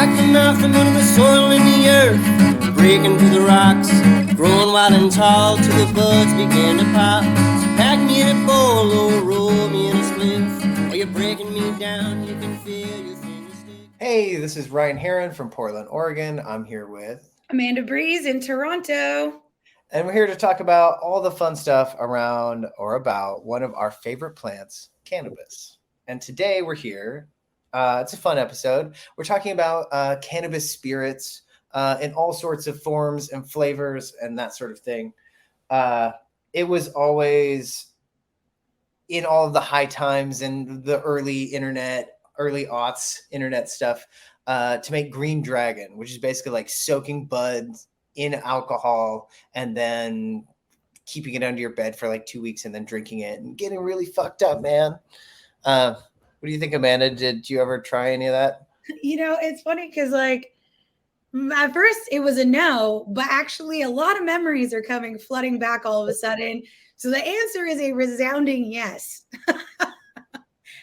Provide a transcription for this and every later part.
like the mountain under the soil in the earth, breaking through the rocks, growing wild and tall till the buds begin to pop. So pack me in a bowl or roll me in a spliff. While you're breaking me down, you can feel your fingers stick. Hey, this is Ryan Heron from Portland, Oregon. I'm here with Amanda Breeze in Toronto. and we're here to talk about all the fun stuff around or about one of our favorite plants, cannabis. And today we're here. It's a fun episode. We're talking about cannabis spirits in all sorts of forms and flavors and that sort of thing. It was always in all of the high times and the early aughts internet stuff to make green dragon, which is basically like soaking buds in alcohol and then keeping it under your bed for like 2 weeks and then drinking it and getting really fucked up, man. What do you think, Amanda? Did you ever try any of that? You know, it's funny because like at first it was a no, but actually a lot of memories are coming flooding back all of a sudden. So the answer is a resounding yes.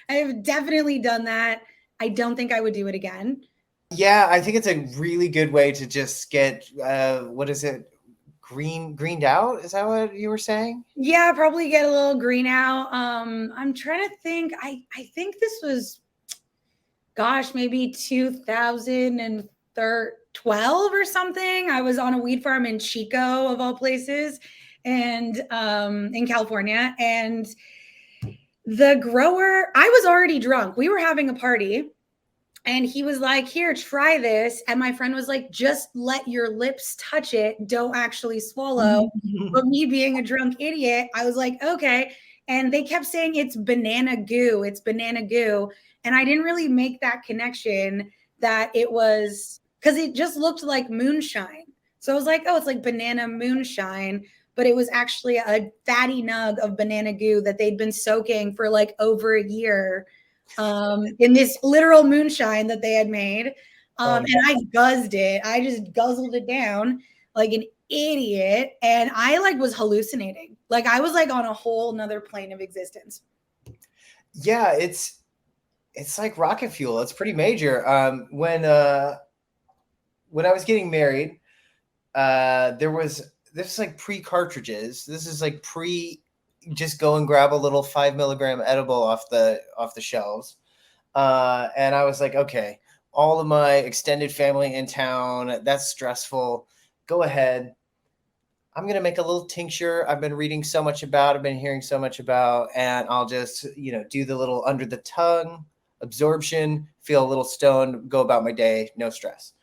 I have definitely done that. I don't think I would do it again. Yeah, I think it's a really good way to just get what is it? Greened out? Is that what you were saying? Yeah, probably get a little green out. I'm trying to think. I think this was, gosh, maybe 2012 or something. I was on a weed farm in Chico, of all places, and in California. And the grower, I was already drunk. We were having a party. And he was like, here, try this. And my friend was like, just let your lips touch it. Don't actually swallow. But me being a drunk idiot, I was like, okay. And they kept saying it's banana goo. It's banana goo. And I didn't really make that connection that it was, because it just looked like moonshine. So I was like, oh, it's like banana moonshine. But it was actually a fatty nug of banana goo that they'd been soaking for like over a year. In this literal moonshine that they had made. And I guzzed it. I just guzzled it down like an idiot. And I like was hallucinating. Like I was like on a whole nother plane of existence. Yeah, it's like rocket fuel. It's pretty major. When I was getting married, there's like pre-cartridges. This is like just go and grab a little 5 milligram edible off the shelves. And I was like, okay, all of my extended family in town, that's stressful. Go ahead. I'm going to make a little tincture. I've been reading so much about, I've been hearing so much about, and I'll just, do the little under the tongue absorption, feel a little stoned, go about my day, no stress.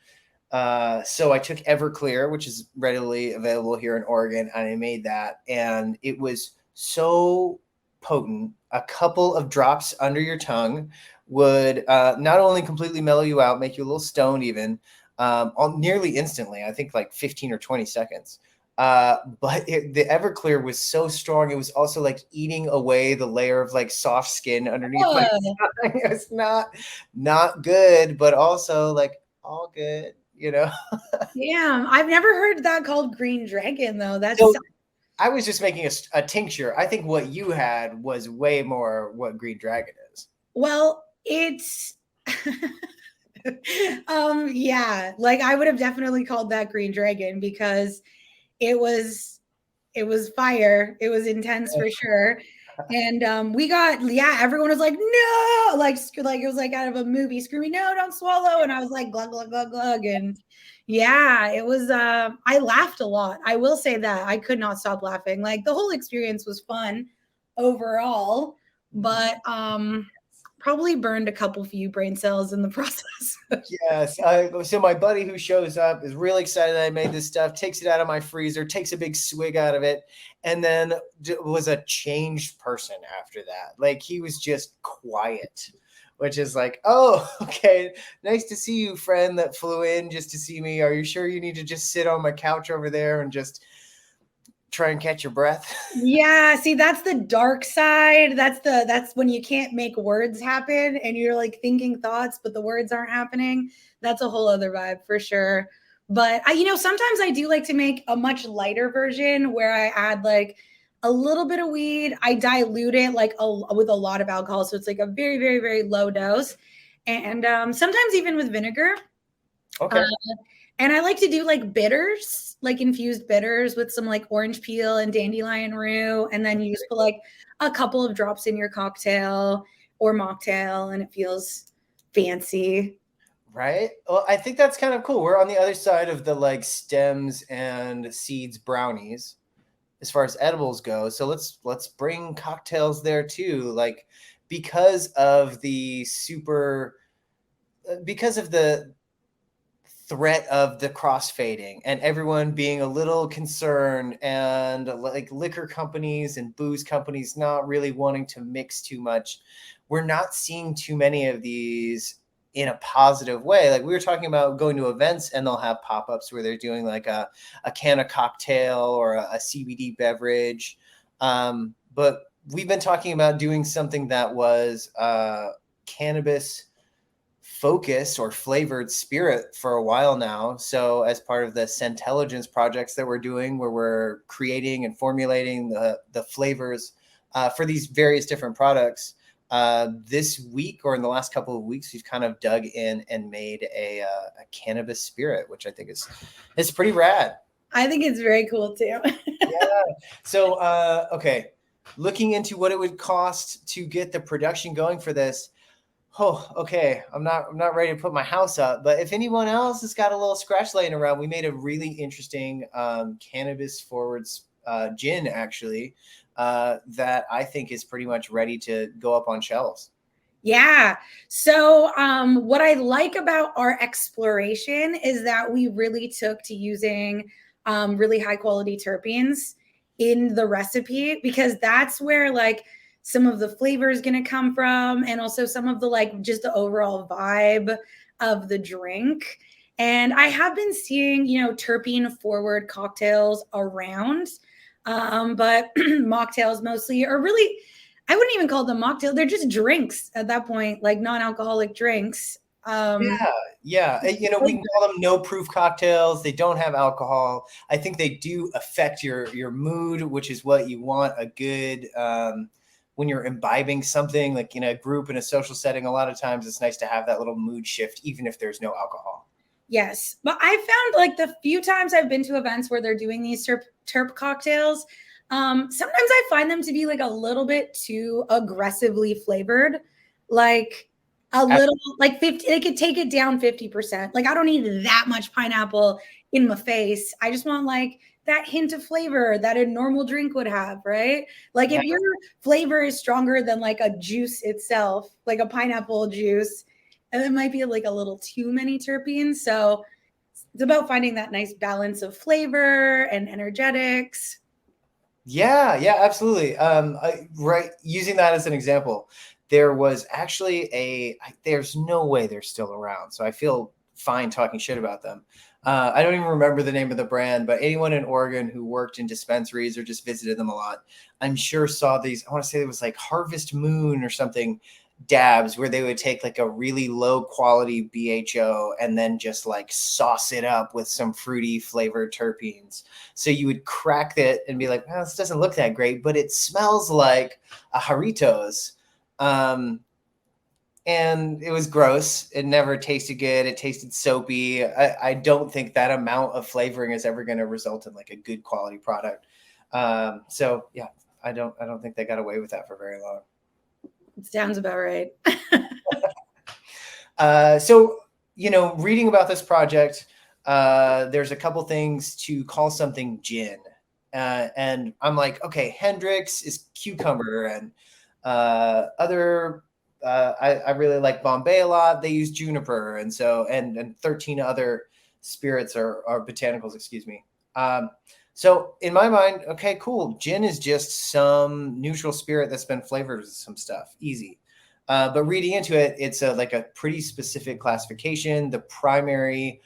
So I took Everclear, which is readily available here in Oregon, and I made that. And it was so potent. A couple of drops under your tongue would not only completely mellow you out, make you a little stoned even, nearly instantly, I think like 15 or 20 seconds. But the Everclear was so strong. It was also like eating away the layer of like soft skin underneath my tongue. It was not good, but also like all good, Damn, I've never heard that called green dragon though. That's so, I was just making a tincture. I think what you had was way more what green dragon is. Well, it's yeah, like I would have definitely called that green dragon because it was fire. It was intense for sure. And we got, everyone was like, no, like it was like out of a movie screaming, no, don't swallow. And I was like, glug, glug, glug, glug. And yeah, it was, I laughed a lot. I will say that I could not stop laughing. Like the whole experience was fun overall, but probably burned a few brain cells in the process. Yes. So my buddy who shows up is really excited that I made this stuff, takes it out of my freezer, takes a big swig out of it, and then was a changed person after that. Like he was just quiet, which is like, oh, okay. Nice to see you, friend that flew in just to see me. Are you sure you need to just sit on my couch over there and just try and catch your breath? Yeah, see, that's the dark side. That's when you can't make words happen and you're like thinking thoughts, but the words aren't happening. That's a whole other vibe for sure. But sometimes I do like to make a much lighter version where I add like a little bit of weed. I dilute it like with a lot of alcohol. So it's like a very, very, very low dose. And sometimes even with vinegar. Okay. And I like to do like bitters, like infused bitters with some like orange peel and dandelion root. And then you just put like a couple of drops in your cocktail or mocktail, and it feels fancy. Right. Well, I think that's kind of cool. We're on the other side of the like stems and seeds brownies as far as edibles go. So let's bring cocktails there too. Like because of the threat of the crossfading and everyone being a little concerned, and like liquor companies and booze companies not really wanting to mix too much, we're not seeing too many of these in a positive way. Like we were talking about going to events and they'll have pop-ups where they're doing like a Canna cocktail or a CBD beverage. But we've been talking about doing something that was cannabis focused or flavored spirit for a while now. So as part of the Scentelligence projects that we're doing, where we're creating and formulating the flavors for these various different products, this week or in the last couple of weeks, we've kind of dug in and made a cannabis spirit, which I think is pretty rad. I think it's very cool too. Yeah. So okay, looking into what it would cost to get the production going for this. Oh, okay. I'm not ready to put my house up, but if anyone else has got a little scratch laying around, we made a really interesting cannabis forward gin actually that I think is pretty much ready to go up on shelves. Yeah. So, what I like about our exploration is that we really took to using really high quality terpenes in the recipe, because that's where like some of the flavor is going to come from, and also some of the like just the overall vibe of the drink. And I have been seeing, terpene forward cocktails around, but mocktails mostly are really, I wouldn't even call them mocktail. They're just drinks at that point, like non-alcoholic drinks. Yeah. We can call them no proof cocktails. They don't have alcohol. I think they do affect your mood, which is what you want. A good when you're imbibing something like in a group, in a social setting, a lot of times it's nice to have that little mood shift, even if there's no alcohol. Yes. But I found like the few times I've been to events where they're doing these terp cocktails, sometimes I find them to be like a little bit too aggressively flavored. Like a little, like 50, they could take it down 50%. Like I don't need that much pineapple in my face. I just want like that hint of flavor that a normal drink would have, right? Like if your flavor is stronger than like a juice itself, like a pineapple juice, and it might be like a little too many terpenes. So it's about finding that nice balance of flavor and energetics. Yeah, absolutely. Right. Using that as an example, there was actually there's no way they're still around. So I feel fine talking shit about them. I don't even remember the name of the brand, but anyone in Oregon who worked in dispensaries or just visited them a lot, I'm sure saw these. I want to say it was like Harvest Moon or something dabs where they would take like a really low quality BHO and then just like sauce it up with some fruity flavored terpenes. So you would crack it and be like, this doesn't look that great, but it smells like a Jarritos. And it was gross. It never tasted good. It tasted soapy. I don't think that amount of flavoring is ever going to result in like a good quality product. So yeah, I don't think they got away with that for very long. It sounds about right. So, reading about this project, there's a couple things to call something gin. And I'm like, okay, Hendrix is cucumber, and other, I really like Bombay a lot. They use juniper. And so, and 13 other spirits or botanicals, excuse me. So in my mind, okay, cool. Gin is just some neutral spirit that's been flavored with some stuff. Easy. But reading into it, it's like a pretty specific classification. The primary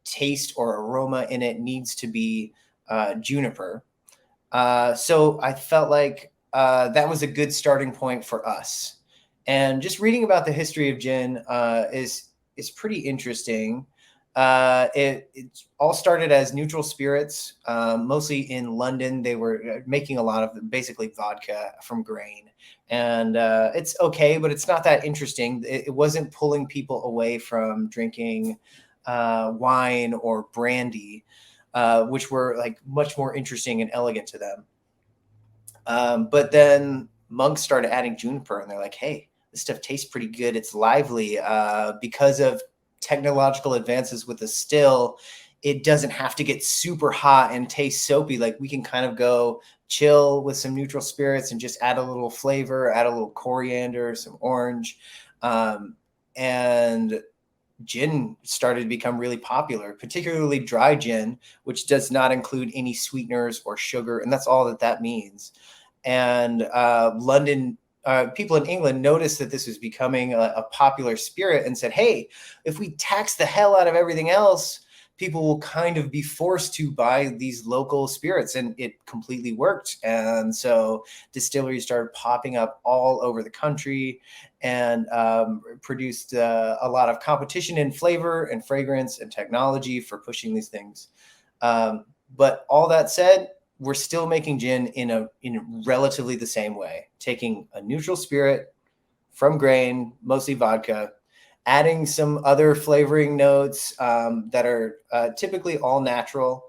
taste or aroma in it needs to be juniper. So I felt like that was a good starting point for us. And just reading about the history of gin is pretty interesting. It all started as neutral spirits, mostly in London. They were making a lot of basically vodka from grain, and it's okay, but it's not that interesting. It wasn't pulling people away from drinking wine or brandy, which were like much more interesting and elegant to them. But then monks started adding juniper, and they're like, hey, this stuff tastes pretty good. It's lively. Because of technological advances with the still, it doesn't have to get super hot and taste soapy. Like we can kind of go chill with some neutral spirits and just add a little flavor, add a little coriander, some orange. And gin started to become really popular, particularly dry gin, which does not include any sweeteners or sugar. And that's all that means. And people in England noticed that this was becoming a popular spirit and said, hey, if we tax the hell out of everything else, people will kind of be forced to buy these local spirits. And it completely worked. And so distilleries started popping up all over the country and produced a lot of competition in flavor and fragrance and technology for pushing these things. But all that said, we're still making gin in relatively the same way, taking a neutral spirit from grain, mostly vodka, adding some other flavoring notes that are typically all natural,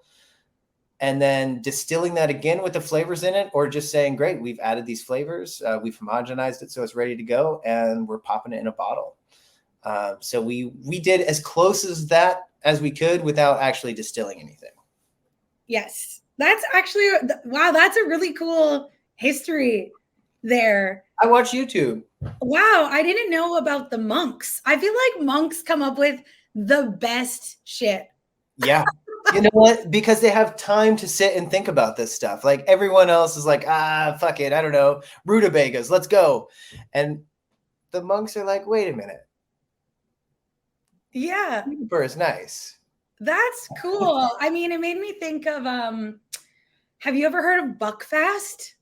and then distilling that again with the flavors in it, or just saying, great, we've added these flavors, we've homogenized it so it's ready to go, and we're popping it in a bottle. So we did as close as that as we could without actually distilling anything. Yes. That's actually, wow, that's a really cool history there. I watch YouTube. Wow, I didn't know about the monks. I feel like monks come up with the best shit. Yeah. You know what? Because they have time to sit and think about this stuff. Like everyone else is like, fuck it. I don't know. Rutabagas, let's go. And the monks are like, wait a minute. Yeah. Juniper is nice. That's cool. I mean, it made me think of, have you ever heard of Buckfast?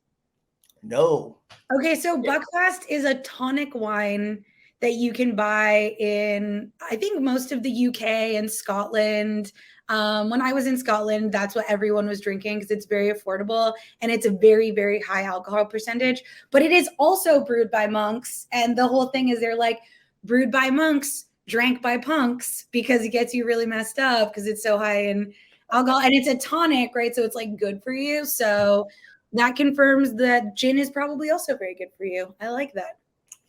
No. Okay, so Buckfast is a tonic wine that you can buy in, I think, most of the UK and Scotland. When I was in Scotland, that's what everyone was drinking because it's very affordable and it's a very, very high alcohol percentage. But it is also brewed by monks. And the whole thing is they're like, brewed by monks, drank by punks, because it gets you really messed up because it's so high in alcohol. And it's a tonic, right? So it's like good for you. So that confirms that gin is probably also very good for you. I like that.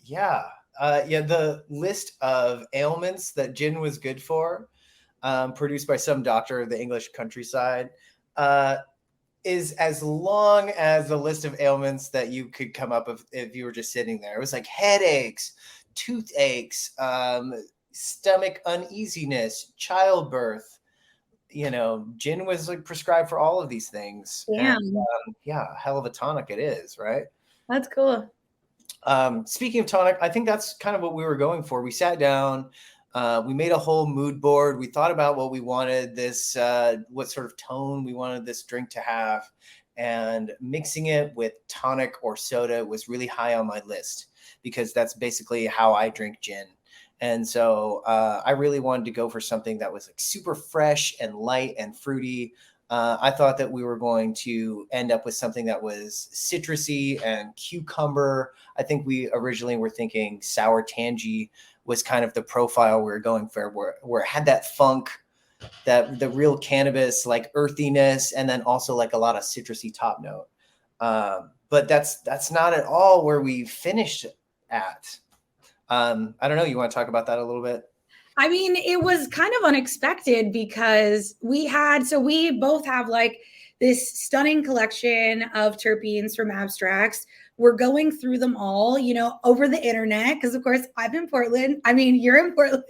Yeah. The list of ailments that gin was good for, produced by some doctor of the English countryside, is as long as the list of ailments that you could come up with if you were just sitting there. It was like headaches, toothaches, stomach uneasiness, childbirth. You know, gin was like prescribed for all of these things. Yeah. And, a hell of a tonic it is, right? That's cool. Speaking of tonic, I think that's kind of what we were going for. We sat down, we made a whole mood board. We thought about what we wanted this, what sort of tone we wanted this drink to have, and mixing it with tonic or soda was really high on my list because that's basically how I drink gin. And so I really wanted to go for something that was like super fresh and light and fruity. I thought that we were going to end up with something that was citrusy and cucumber. I think we originally were thinking sour tangy was kind of the profile we were going for, where it had that funk, that the real cannabis, like earthiness, and then also like a lot of citrusy top note. But that's not at all where we finished at. I don't know. You want to talk about that a little bit? I mean, it was kind of unexpected because we both have like this stunning collection of terpenes from Abstracts. We're going through them all, over the internet. Because of course I'm in Portland. I mean, you're in Portland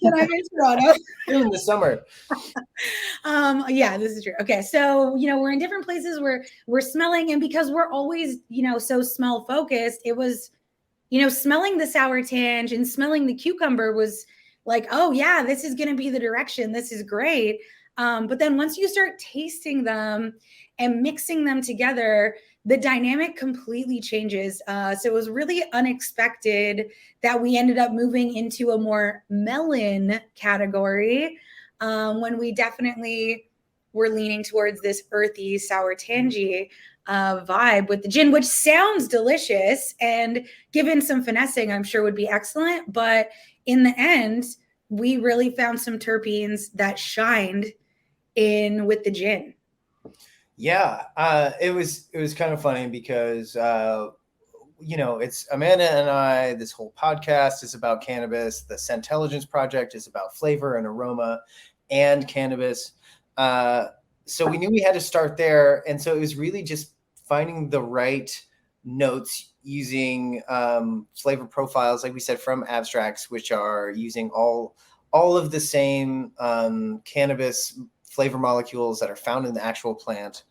and I'm in Toronto. In the summer. Yeah, this is true. Okay. So, we're in different places where we're smelling, and because we're always, so smell focused, it was, smelling the sour tange and smelling the cucumber was like, oh yeah, this is going to be the direction. This is great. But then once you start tasting them and mixing them together, the dynamic completely changes. So it was really unexpected that we ended up moving into a more melon category when we definitely were leaning towards this earthy, sour tangy vibe with the gin, which sounds delicious and given some finessing, I'm sure would be excellent. But in the end, we really found some terpenes that shined in with the gin. Yeah, it was kind of funny because it's Amanda and I. This whole podcast is about cannabis. The Scentelligence project is about flavor and aroma, and cannabis. So we knew we had to start there, and so it was really just finding the right notes using flavor profiles, like we said, from abstracts, which are using all of the same cannabis flavor molecules that are found in the actual plant.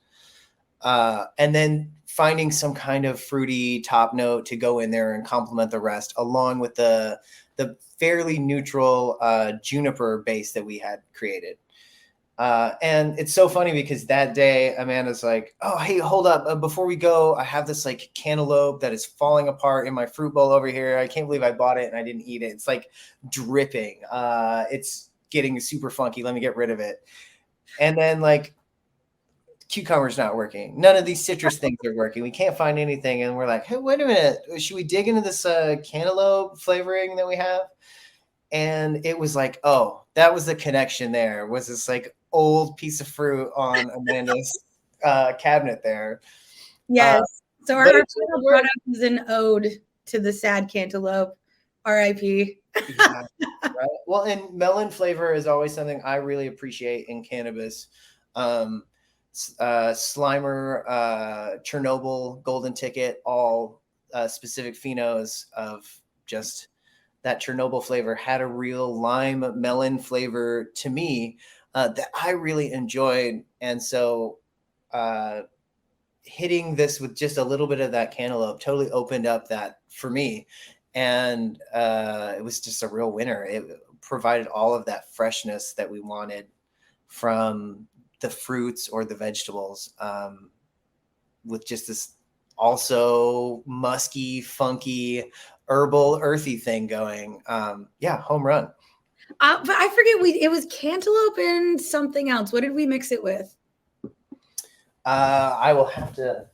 And then finding some kind of fruity top note to go in there and complement the rest, along with the fairly neutral juniper base that we had created. And it's so funny because that day Amanda's like, "Oh, hey, hold up. Before we go, I have this like cantaloupe that is falling apart in my fruit bowl over here. I can't believe I bought it and I didn't eat it. It's like dripping. It's getting super funky. Let me get rid of it." And then like, cucumber's not working. None of these citrus things are working. We can't find anything. And we're like, "Hey, wait a minute. Should we dig into this cantaloupe flavoring that we have?" And it was like, oh, that was the connection there. Was this like old piece of fruit on Amanda's cabinet there. Yes. So our but it final worked. product is an ode to the sad cantaloupe. R.I.P. Yeah, right. Well, and melon flavor is always something I really appreciate in cannabis. Slimer, Chernobyl, Golden Ticket, all specific phenos of just that Chernobyl flavor had a real lime melon flavor to me that I really enjoyed. And so hitting this with just a little bit of that cantaloupe totally opened up that for me. And it was just a real winner. It provided all of that freshness that we wanted from the fruits or the vegetables, with just this also musky, funky, herbal, earthy thing going. Home run. But I forget, it was cantaloupe and something else. What did we mix it with? I will have to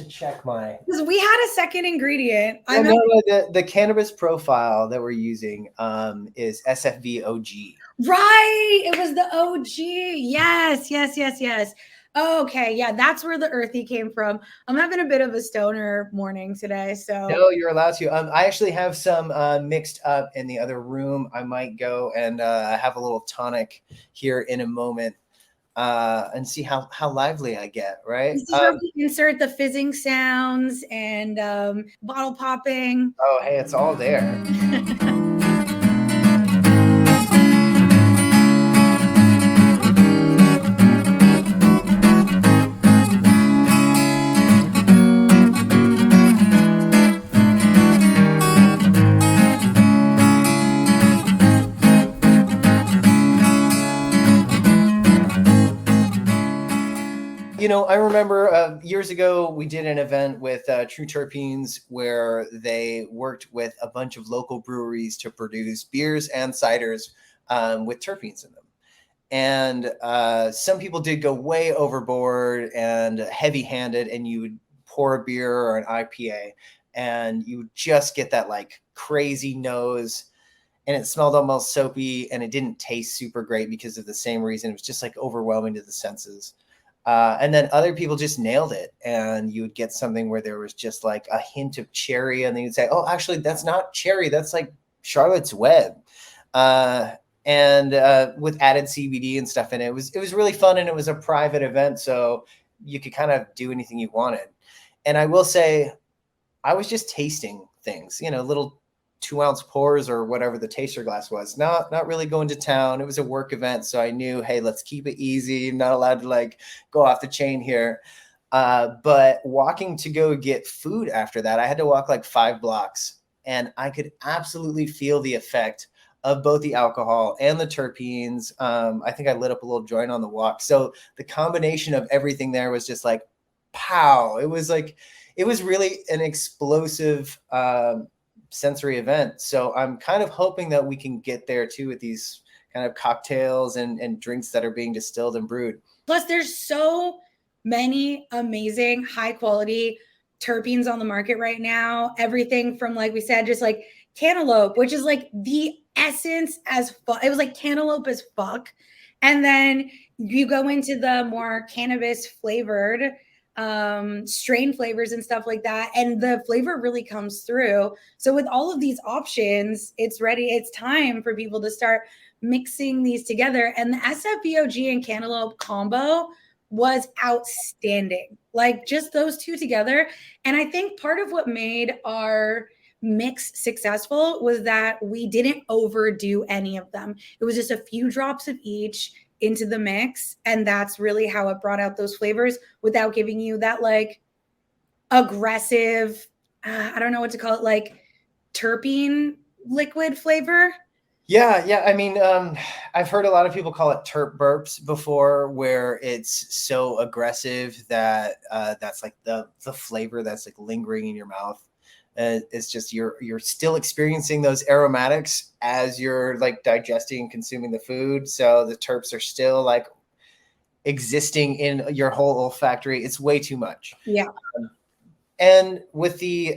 check my. Because we had a second ingredient. The cannabis profile that we're using is SFV-OG. Right, it was the OG. Yes. Okay, yeah, that's where the earthy came from. I'm having a bit of a stoner morning today, so. No, you're allowed to. I actually have some mixed up in the other room. I might go and have a little tonic here in a moment and see how lively I get, right? This is where we insert the fizzing sounds and bottle popping. Oh, hey, it's all there. I remember years ago, we did an event with True Terpenes where they worked with a bunch of local breweries to produce beers and ciders with terpenes in them. And some people did go way overboard and heavy-handed, and you would pour a beer or an IPA, and you would just get that like crazy nose, and it smelled almost soapy, and it didn't taste super great because of the same reason. It was just like overwhelming to the senses. And then other people just nailed it, and you would get something where there was just like a hint of cherry, and then you'd say, "Oh, actually, that's not cherry. That's like Charlotte's Web," and with added CBD and stuff in it. It was really fun, and it was a private event, so you could kind of do anything you wanted. And I will say, I was just tasting things, little 2-ounce pours or whatever the taster glass was. Not really going to town. It was a work event, so I knew, hey, let's keep it easy. I'm not allowed to like go off the chain here. But walking to go get food after that, I had to walk like 5 blocks, and I could absolutely feel the effect of both the alcohol and the terpenes. I think I lit up a little joint on the walk. So the combination of everything there was just like, pow. It was really an explosive sensory event. So I'm kind of hoping that we can get there too with these kind of cocktails and drinks that are being distilled and brewed. Plus, there's so many amazing high quality terpenes on the market right now. Everything from, like we said, just like cantaloupe, which is like the essence as fuck. It was like cantaloupe as fuck. And then you go into the more cannabis flavored strain flavors and stuff like that, and the flavor really comes through. So with all of these options, it's ready. It's time for people to start mixing these together. And the SFBOG and cantaloupe combo was outstanding. Like just those two together. And I think part of what made our mix successful was that we didn't overdo any of them. It was just a few drops of each into the mix, and that's really how it brought out those flavors without giving you that like aggressive, I don't know what to call it, like terpene liquid flavor. Yeah. I mean, I've heard a lot of people call it terp burps before, where it's so aggressive that that's like the flavor that's like lingering in your mouth. It's just you're still experiencing those aromatics as you're like digesting and consuming the food. So the terps are still like existing in your whole olfactory. It's way too much. Yeah. And with the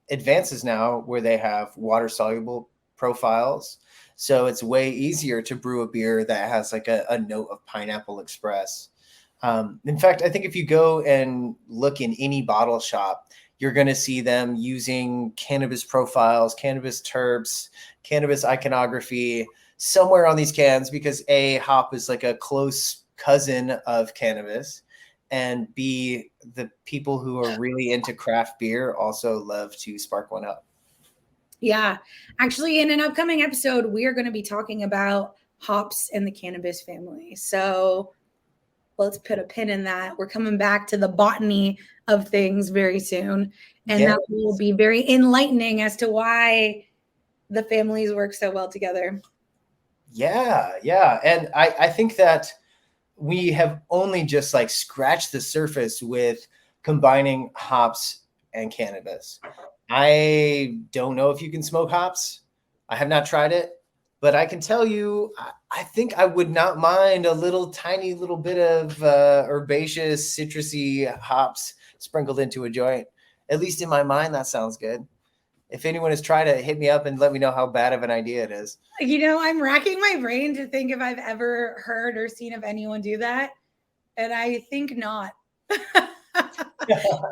advances now where they have water soluble profiles, so it's way easier to brew a beer that has like a note of Pineapple Express. In fact, I think if you go and look in any bottle shop, you're going to see them using cannabis profiles, cannabis terps, cannabis iconography somewhere on these cans, because A, hop is like a close cousin of cannabis, and B, the people who are really into craft beer also love to spark one up. Yeah. Actually, in an upcoming episode, we are going to be talking about hops and the cannabis family. So let's put a pin in that. We're coming back to the botany of things very soon. And Yes. that will be very enlightening as to why the families work so well together. Yeah. And I think that we have only just like scratched the surface with combining hops and cannabis. I don't know if you can smoke hops. I have not tried it, but I can tell you, I think I would not mind a tiny little bit of herbaceous, citrusy hops sprinkled into a joint. At least in my mind, that sounds good. If anyone has tried it, hit me up and let me know how bad of an idea it is. You know, I'm racking my brain to think if I've ever heard or seen of anyone do that. And I think not.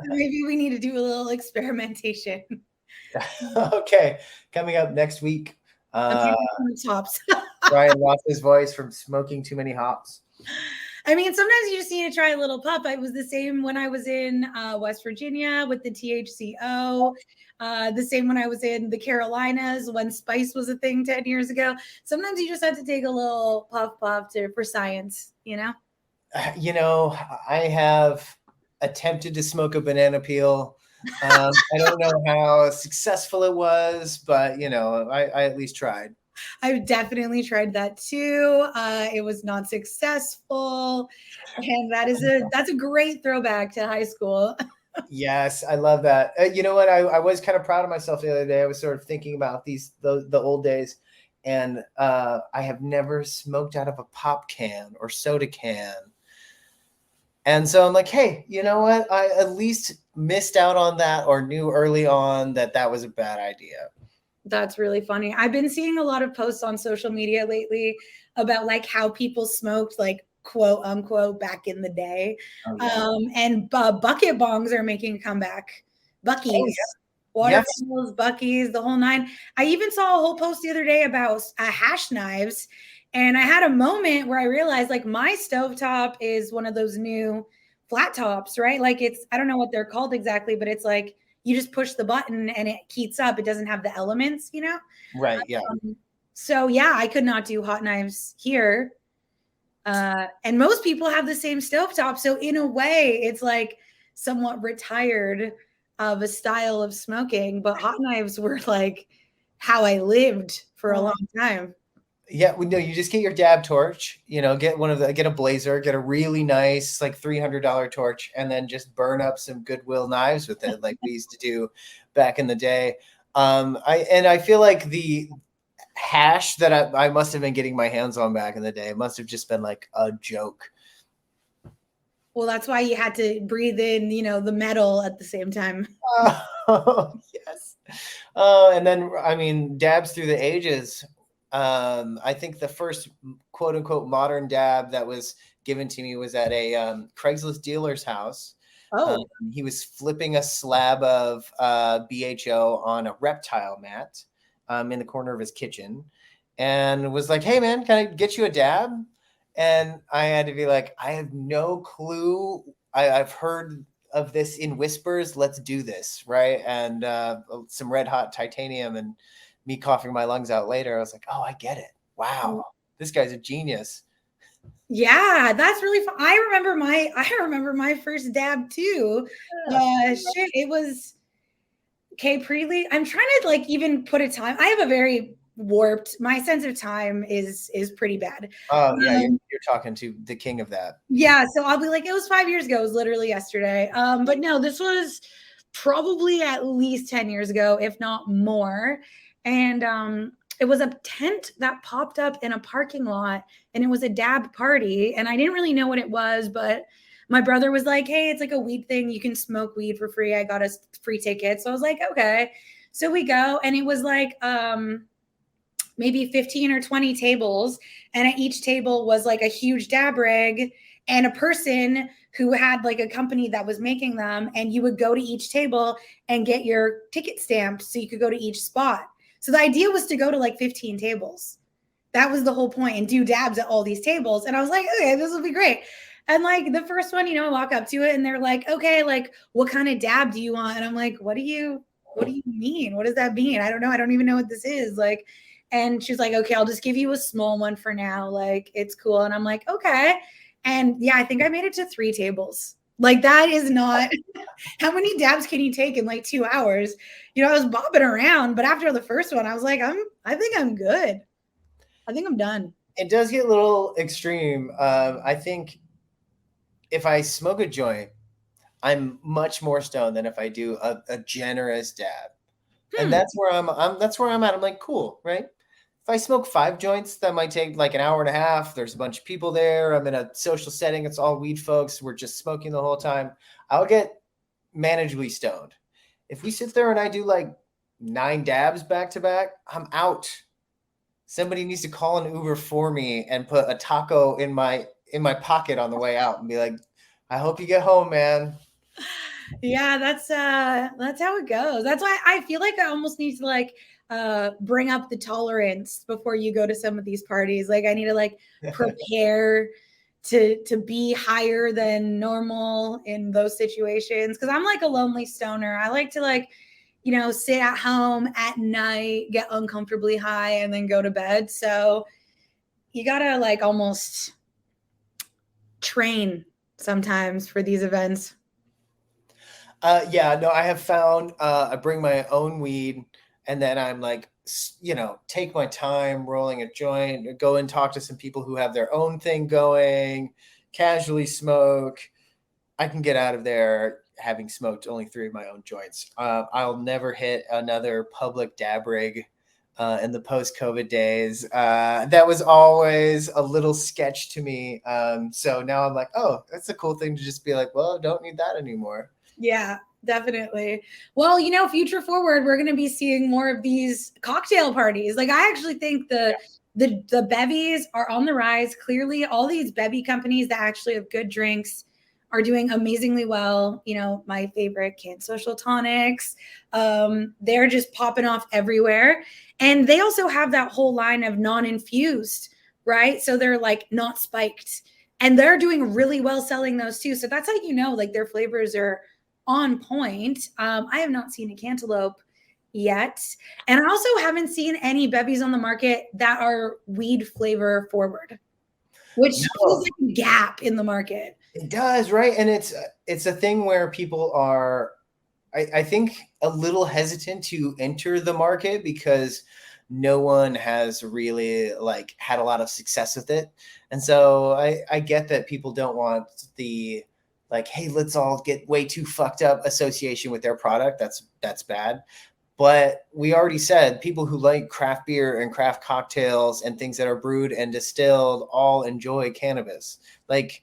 Maybe we need to do a little experimentation. Okay. Coming up next week, Hops. Brian lost his voice from smoking too many hops. I mean, sometimes you just need to try a little puff. It was the same when I was in West Virginia with the THCO. The same when I was in the Carolinas when spice was a thing 10 years ago. Sometimes you just have to take a little puff for science, you know? You know, I have attempted to smoke a banana peel. I don't know how successful it was, but, you know, I at least tried. I've definitely tried that too. It was not successful. And that's a great throwback to high school. Yes, I love that. You know what? I was kind of proud of myself the other day. I was sort of thinking about the old days, and I have never smoked out of a pop can or soda can. And so I'm like, hey, you know what? I at least missed out on that, or knew early on that was a bad idea. That's really funny. I've been seeing a lot of posts on social media lately about like how people smoked like quote unquote back in the day. Oh, yeah. And bucket bongs are making a comeback. Buckies, Oh, yeah. waterfalls, Buckies, the whole nine. I even saw a whole post the other day about hash knives. And I had a moment where I realized like my stovetop is one of those new flat tops, right? Like I don't know what they're called exactly, but it's like you just push the button and it heats up. It doesn't have the elements, you know? Right. Yeah. So yeah, I could not do hot knives here. And most people have the same stovetop. So in a way, it's like somewhat retired of a style of smoking, but hot knives were like how I lived for a long time. Yeah, well, no, you just get your dab torch, you know, get a blazer, get a really nice like $300 torch, and then just burn up some Goodwill knives with it, like we used to do back in the day. I feel like the hash that I must have been getting my hands on back in the day must have just been like a joke. Well, that's why you had to breathe in, the metal at the same time. Oh, yes. And then, I mean, dabs through the ages. I think the first quote unquote modern dab that was given to me was at a Craigslist dealer's house. Oh, He was flipping a slab of BHO on a reptile mat in the corner of his kitchen and was like, "Hey, man, can I get you a dab?" And I had to be like, "I have no clue. I've heard of this in whispers. Let's do this." Right. And some red hot titanium and me coughing my lungs out later. I was like, "Oh, I get it. Wow. This guy's a genius." yeah, that's really fun. I remember my first dab too. Shit, it was okay. I'm trying to like even put a time. I have a very warped. My sense of time is pretty bad. Oh yeah, you're talking to the king of that. Yeah, so I'll be like, it was 5 years ago. It was literally yesterday. But no, this was probably at least 10 years ago, if not more. And it was a tent that popped up in a parking lot, and it was a dab party. And I didn't really know what it was, but my brother was like, "Hey, it's like a weed thing. You can smoke weed for free. I got a free ticket." So I was like, "Okay." So we go, and it was like maybe 15 or 20 tables, and at each table was like a huge dab rig and a person who had like a company that was making them, and you would go to each table and get your ticket stamped so you could go to each spot. So the idea was to go to like 15 tables. That was the whole point, and do dabs at all these tables. And I was like, okay, this will be great. And like the first one, I walk up to it and they're like, "Okay, like what kind of dab do you want?" And I'm like, what do you mean? What does that mean? I don't know. I don't even know what this is. Like, and she's like, "Okay, I'll just give you a small one for now. Like, it's cool." And I'm like, "Okay." And yeah, I think I made it to 3 tables. Like, that is not how many dabs can you take in like 2 hours? I was bobbing around, but after the first one, I was like, I think I'm good. I think I'm done. It does get a little extreme. I think if I smoke a joint, I'm much more stoned than if I do a generous dab. And that's where that's where I'm at. I'm like, cool, right? If I smoke 5 joints, that might take like an hour and a half. There's a bunch of people there. I'm in a social setting. It's all weed folks. We're just smoking the whole time. I'll get manageably stoned. If we sit there and I do like 9 dabs back to back, I'm out. Somebody needs to call an Uber for me and put a taco in my pocket on the way out and be like, "I hope you get home, man." Yeah, that's how it goes. That's why I feel like I almost need to like bring up the tolerance before you go to some of these parties. Like, I need to like prepare to be higher than normal in those situations, because I'm like a lonely stoner. I like to like sit at home at night, get uncomfortably high, and then go to bed. So you gotta like almost train sometimes for these events. Yeah, no, I have found I bring my own weed, and then I'm like, take my time rolling a joint, go and talk to some people who have their own thing going, casually smoke. I can get out of there having smoked only 3 of my own joints. I'll never hit another public dab rig in the post-COVID days. That was always a little sketch to me. So now I'm like, oh, that's a cool thing to just be like, well, I don't need that anymore. Yeah, definitely. Well, future forward, we're going to be seeing more of these cocktail parties. Like, I actually think the bevvies are on the rise. Clearly, all these bevvy companies that actually have good drinks are doing amazingly well. My favorite, Canna Social Tonics, they're just popping off everywhere. And they also have that whole line of non-infused, right? So they're like not spiked. And they're doing really well selling those too. So that's how like their flavors are on point. I have not seen a cantaloupe yet. And I also haven't seen any bevvies on the market that are weed flavor forward, which feels like a gap in the market. It does, right? And it's a thing where people are, I think, a little hesitant to enter the market because no one has really like had a lot of success with it. And so I get that people don't want the like, hey, let's all get way too fucked up association with their product. That's bad. But we already said people who like craft beer and craft cocktails and things that are brewed and distilled all enjoy cannabis. Like,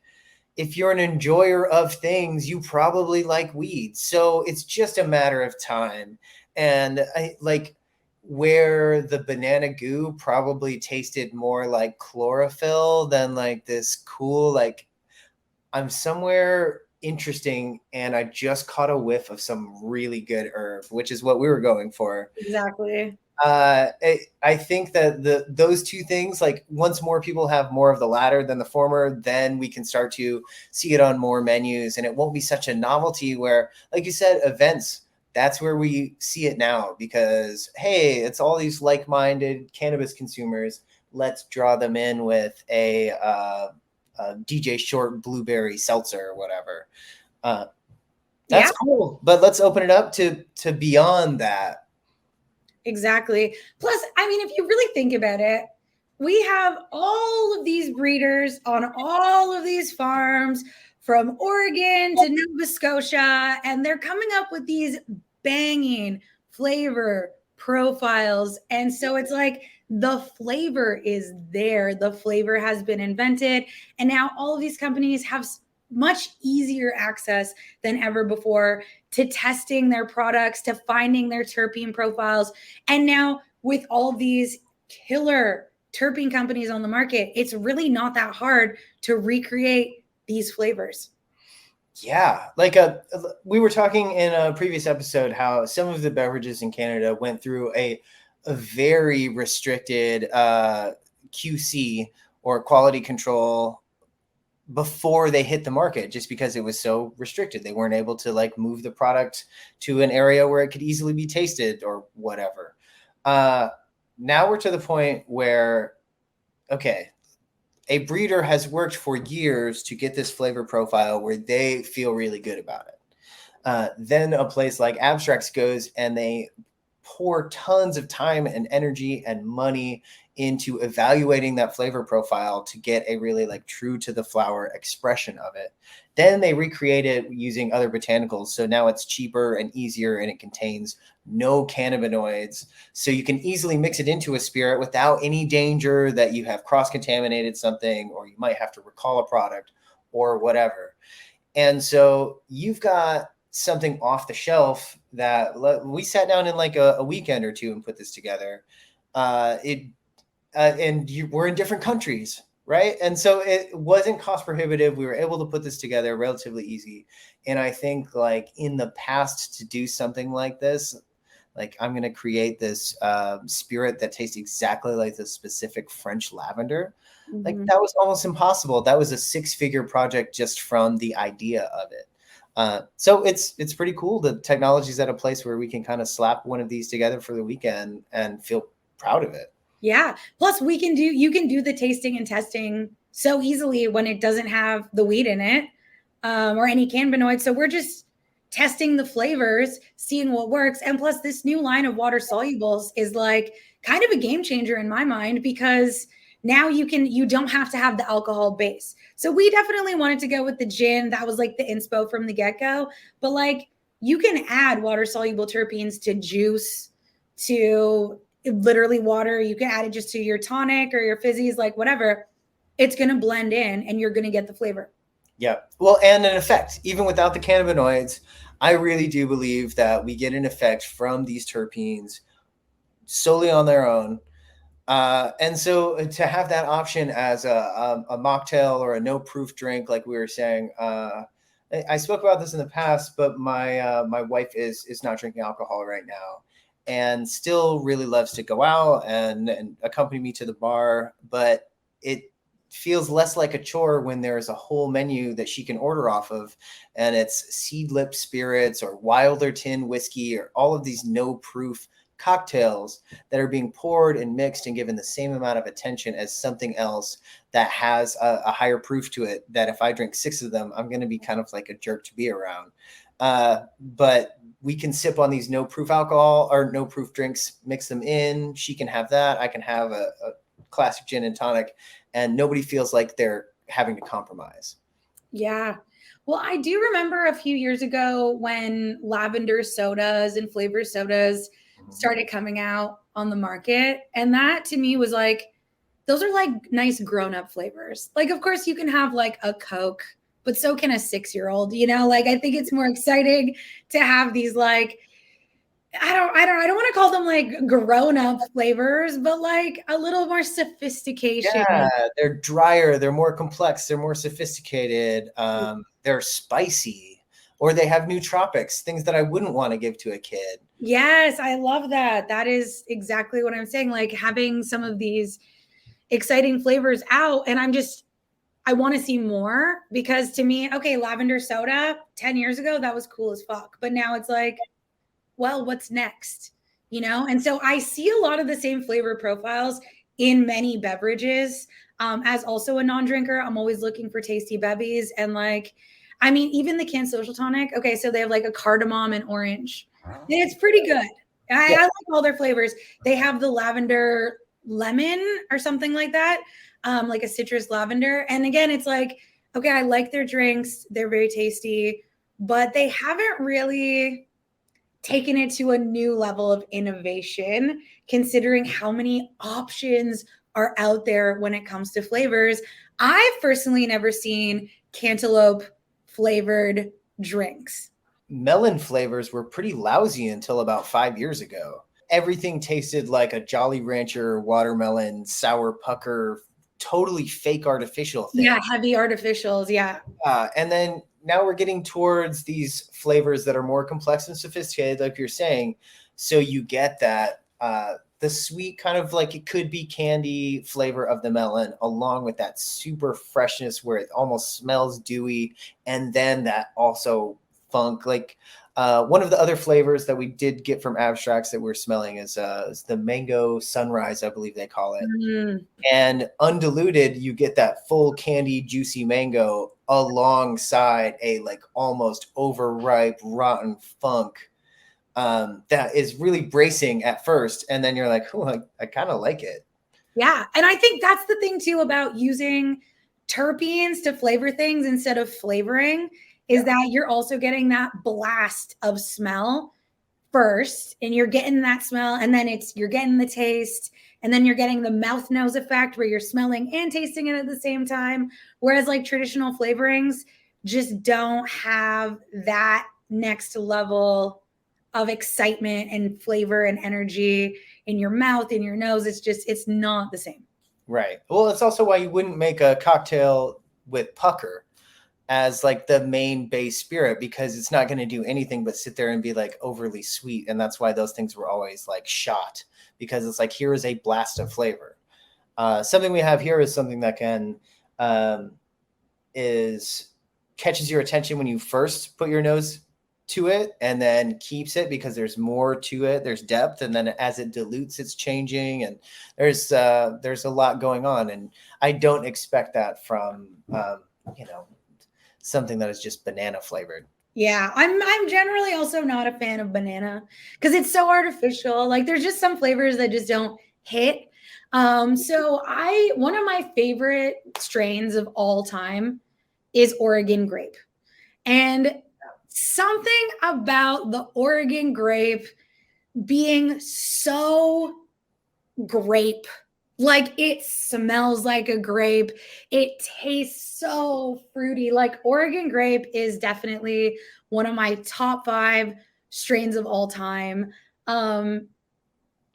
if you're an enjoyer of things, you probably like weed. So it's just a matter of time. And I like where the banana goo probably tasted more like chlorophyll than like this cool, like I'm somewhere interesting and I just caught a whiff of some really good herb, which is what we were going for. Exactly. I think that those two things, like once more people have more of the latter than the former, then we can start to see it on more menus, and it won't be such a novelty where, like you said, events. That's where we see it now because hey, it's all these like-minded cannabis consumers. Let's draw them in with a DJ Short blueberry seltzer or whatever. That's cool, but let's open it up to beyond that. Exactly. Plus, I mean, if you really think about it, we have all of these breeders on all of these farms from Oregon to Nova Scotia, and they're coming up with these banging flavor profiles. And so it's like the flavor is there, the flavor has been invented, and now all of these companies have much easier access than ever before to testing their products, to finding their terpene profiles. And now with all these killer terpene companies on the market, it's really not that hard to recreate these flavors. Yeah, like we were talking in a previous episode how some of the beverages in Canada went through a very restricted QC or quality control before they hit the market, just because it was so restricted. They weren't able to like move the product to an area where it could easily be tasted or whatever. Now we're to the point where, okay, a breeder has worked for years to get this flavor profile where they feel really good about it. Then a place like Abstracts goes and they pour tons of time and energy and money into evaluating that flavor profile to get a really like true to the flower expression of it. Then they recreate it using other botanicals. So now it's cheaper and easier and it contains no cannabinoids. So you can easily mix it into a spirit without any danger that you have cross-contaminated something or you might have to recall a product or whatever. And so you've got something off the shelf that we sat down in like a weekend or two and put this together. We're in different countries, right? And so it wasn't cost prohibitive. We were able to put this together relatively easy. And I think like in the past to do something like this, like I'm going to create this spirit that tastes exactly like the specific French lavender. Mm-hmm. Like that was almost impossible. That was a 6-figure project just from the idea of it. So it's pretty cool. The technology's at a place where we can kind of slap one of these together for the weekend and feel proud of it. Yeah. Plus you can do the tasting and testing so easily when it doesn't have the weed in it or any cannabinoids. So we're just testing the flavors, seeing what works. And plus this new line of water solubles is like kind of a game changer in my mind because now you don't have to have the alcohol base. So we definitely wanted to go with the gin. That was like the inspo from the get-go. But like you can add water soluble terpenes to juice, to literally water. You can add it just to your tonic or your fizzies, like whatever. It's going to blend in and you're going to get the flavor. Yeah. Well, and an effect, even without the cannabinoids, I really do believe that we get an effect from these terpenes solely on their own. And so to have that option as a mocktail or a no proof drink, like we were saying, I spoke about this in the past, but my wife is not drinking alcohol right now and still really loves to go out and accompany me to the bar. But it feels less like a chore when there's a whole menu that she can order off of. And it's seed lip spirits or Wilder tin whiskey or all of these no proof cocktails that are being poured and mixed and given the same amount of attention as something else that has a higher proof to it, that if I drink 6 of them, I'm going to be kind of like a jerk to be around. But we can sip on these no proof alcohol or no proof drinks, mix them in. She can have that. I can have a classic gin and tonic, and nobody feels like they're having to compromise. Yeah. Well, I do remember a few years ago when lavender sodas and flavored sodas started coming out on the market. And that to me was like, those are like nice grown-up flavors. Like, of course you can have like a Coke but so can a 6-year-old, you know, like I think it's more exciting to have these like, I don't want to call them like grown-up flavors, but like a little more sophistication. Yeah, they're drier, they're more complex, they're more sophisticated, they're spicy, or they have nootropics, things that I wouldn't want to give to a kid. Yes, I love that. That is exactly what I'm saying. Like having some of these exciting flavors out, and I want to see more, because to me, okay, lavender soda 10 years ago, that was cool as fuck. But now it's like, well, what's next? You know? And so I see a lot of the same flavor profiles in many beverages. As also a non-drinker, I'm always looking for tasty bevvies. And like, I mean, even the canned social tonic. Okay, so they have like a cardamom and orange. It's pretty good. I like all their flavors. They have the lavender lemon or something like that, like a citrus lavender. And again, it's like, okay, I like their drinks. They're very tasty, but they haven't really taken it to a new level of innovation, considering how many options are out there when it comes to flavors. I've personally never seen cantaloupe flavored drinks. Melon flavors were pretty lousy until about 5 years ago. Everything tasted like a Jolly Rancher watermelon sour pucker, totally fake artificial thing. Yeah, heavy artificials. Yeah. And then now we're getting towards these flavors that are more complex and sophisticated, like you're saying. So you get that the sweet kind of like it could be candy flavor of the melon, along with that super freshness where it almost smells dewy, and then that also funk. Like one of the other flavors that we did get from Abstracts that we're smelling is the mango sunrise, I believe they call it. Mm. And undiluted, you get that full candy, juicy mango alongside a like almost overripe, rotten funk that is really bracing at first. And then you're like, oh, I kind of like it. Yeah. And I think that's the thing too about using terpenes to flavor things instead of flavoring, is that you're also getting that blast of smell first, and you're getting that smell, and then you're getting the taste, and then you're getting the mouth nose effect where you're smelling and tasting it at the same time. Whereas like traditional flavorings just don't have that next level of excitement and flavor and energy in your mouth, in your nose. It's not the same. Right. Well, it's also why you wouldn't make a cocktail with pucker as like the main base spirit, because it's not going to do anything but sit there and be like overly sweet. And that's why those things were always like shot, because it's like, here is a blast of flavor. Something we have here is something that can catches your attention when you first put your nose to it, and then keeps it because there's more to it. There's depth, and then as it dilutes, it's changing, and there's a lot going on. And I don't expect that from something that is just banana flavored. Yeah, I'm generally also not a fan of banana because it's so artificial. Like there's just some flavors that just don't hit. So one of my favorite strains of all time is Oregon grape. And something about the Oregon grape being so grape, like it smells like a grape, it tastes so fruity. Like Oregon grape is definitely one of my top 5 strains of all time.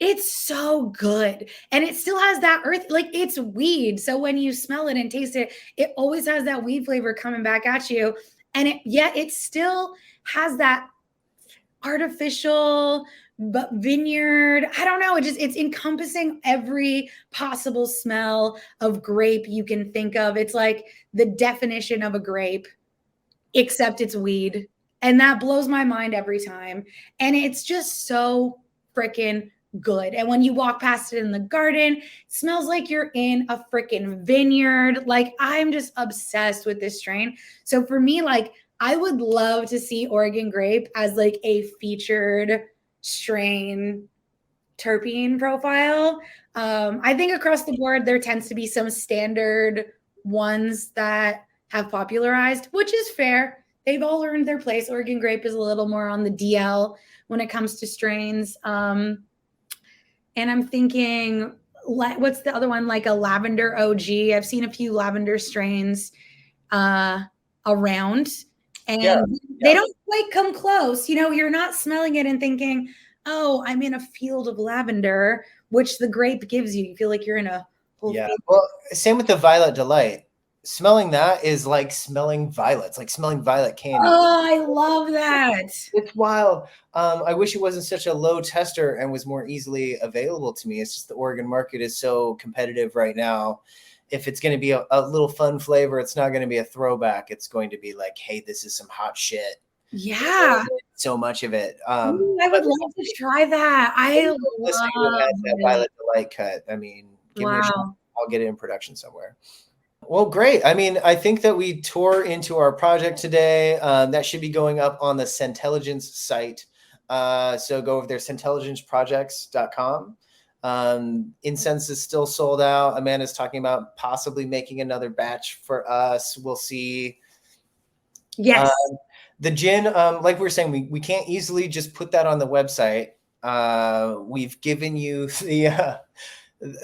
It's so good, and it still has that earth, like it's weed, so when you smell it and taste it, it always has that weed flavor coming back at you. And it still has that artificial but vineyard. I don't know. It's encompassing every possible smell of grape you can think of. It's like the definition of a grape, except it's weed. And that blows my mind every time. And it's just so freaking good. And when you walk past it in the garden, it smells like you're in a freaking vineyard. Like I'm just obsessed with this strain. So for me, like I would love to see Oregon grape as like a featured strain terpene profile. I think across the board, there tends to be some standard ones that have popularized, which is fair. They've all earned their place. Oregon grape is a little more on the DL when it comes to strains. And I'm thinking, what's the other one? Like a lavender OG. I've seen a few lavender strains. around, and Yeah. they don't quite come close. You know, you're not smelling it and thinking, oh, I'm in a field of lavender, which the grape gives you. You feel like you're in a whole Yeah. field. Well, same with the Violet Delight. Smelling that is like smelling violets, like smelling violet candy. Oh, I love that. It's wild. I wish it wasn't such a low tester and was more easily available to me. It's just the Oregon market is so competitive right now. If it's going to be a little fun flavor, it's not going to be a throwback. It's going to be like, hey, this is some hot shit. Yeah. So much of it. Ooh, I would love to try that. I listening who has that Violet Delight cut. I mean, give me a shot. I'll get it in production somewhere. Well, great. I mean, I think that we tore into our project today. That should be going up on the Scentelligence site. So go over there, scentelligenceprojects.com. Incense is still sold out. Amanda's talking about possibly making another batch for us. We'll see. Yes. The gin, like we were saying, we can't easily just put that on the website. We've given you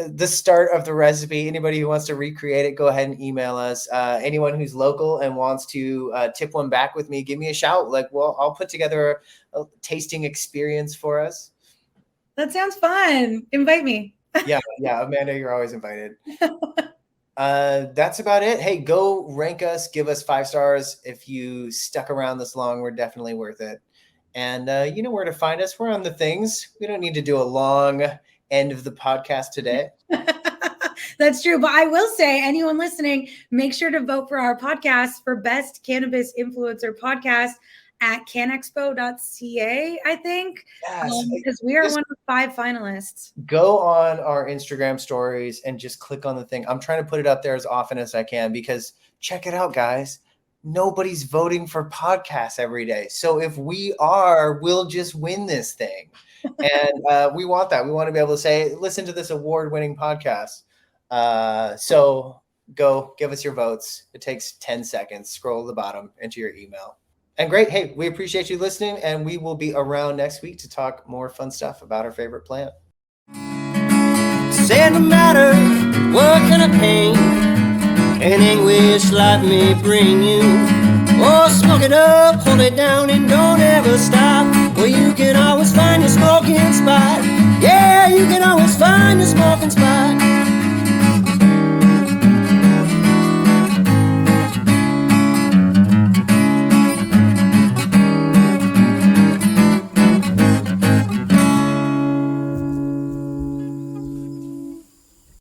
the start of the recipe. Anybody who wants to recreate it, go ahead and email us. Anyone who's local and wants to tip one back with me, give me a shout. Like, well, I'll put together a tasting experience for us. That sounds fun. Invite me. Yeah, Amanda, you're always invited. That's about it. Hey, go rank us, give us 5 stars. If you stuck around this long, we're definitely worth it. And you know where to find us. We're on the things. We don't need to do a long end of the podcast today. That's true. But I will say, anyone listening, make sure to vote for our podcast for Best Cannabis Influencer Podcast at canexpo.ca, I think. Yes. Because we are one of 5 finalists. Go on our Instagram stories and just click on the thing. I'm trying to put it up there as often as I can because check it out, guys. Nobody's voting for podcasts every day. So if we are, we'll just win this thing. And we want that. We want to be able to say, listen to this award-winning podcast. So go give us your votes. It takes 10 seconds. Scroll to the bottom, enter your email. And great. Hey, we appreciate you listening, and we will be around next week to talk more fun stuff about our favorite plant. Said no matter what kind of pain and anguish life may bring you, oh, smoke it up, hold it down, and don't ever stop. Well, you can always find your smoking spot. Yeah, you can always find your smoking spot.